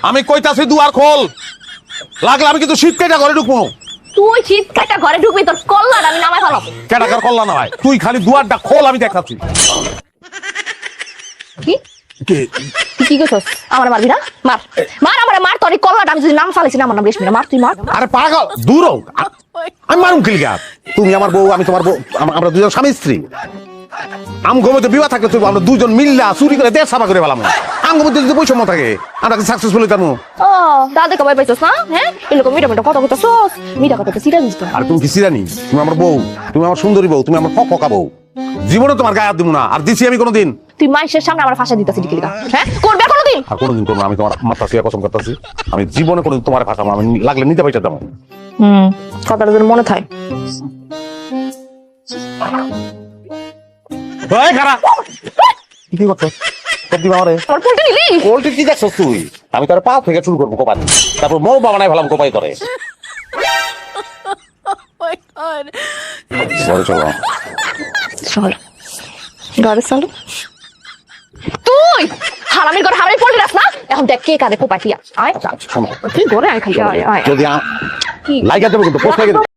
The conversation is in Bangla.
আমি কইতাছি দুয়ার খোল, লাগলে আমি কিন্তু শীত কেটে ঘরে ঢুকবো। তুই শীত কাটা ঘরে ঢুকবি, তোর কল্লার আমি নামাই ফেলাবো। কেটাকার কল্লা না ভাই, তুই খালি দুয়ারটা খোল, আমি দেখাচ্ছি। কি কে কি করছস? আমার মারবি না? মার মার, আমারে মার, তোর কল্লাটা আমি যদি নাম ফালাইছি না, আমার নাম রেশমি না, মার তুই মার। আরে পাগল, দূর হও। আমি মারুম কিলিগা? তুমি আমার বউ, আমি তোমার বউ, আমরা দুজন স্বামী স্ত্রী। আম গমতে বিবাহ থাকলে তুই আমরা দুজন মিল্লা চুরি করে দেশ সাফা করে পেলাম। আম গমতে যদি বৈষম্য থাকে, আমরা কি সাকসেসফুল হইতাম? ও দাদা কবাই পাইছস না? হ্যাঁ এরকম মিটা মিটা কথা কইতাছস, মিটা কথা তো সিরা দিস। আর তুমি কি সিরানি? তুমি আমার বউ, তুমি আমার সুন্দরী বউ, তুমি আমার ফকা বউ। জীবনে তোমার গায়ে হাত দিব না, আর দিছি আমি কোনোদিন। তুই মাইশের সামনে আমার ফাঁসা দিতাছিস কি লিগা? হ্যাঁ করবে কোনোদিন? আর কোনোদিন করবো না। আমি তোমার মাথা শুয়ে কসম করতেছি, আমি জীবনে কোনোদিন তোমার ফাঁসাবো না। আমি লাগলে নিতে পাইতে যাবো। কথাটা যেন মনে থাকে। এই খারাপ কি করছস? সত্যি বাবারে আমার পোল্ট্রি নিলি? পোল্ট্রি কি দেখছস তুই? আমি তোর পা থেকে শুরু করবো কোপাই, তারপর মৌ বাবা নাই ফেলাম কোপাই করে। ঘরে চলো। চল ঘরে চল। তুই হারামির ঘরে হারামি পোল্ট্রি রাখ না, এখন দেখ কে কাঁদে কোপাই। আয় শোনো, তুই ঘরে আয় খালি, আয় আয়। যদি কি লাইগা দেবো কিন্তু পোস্ট লাগিয়ে দেবো।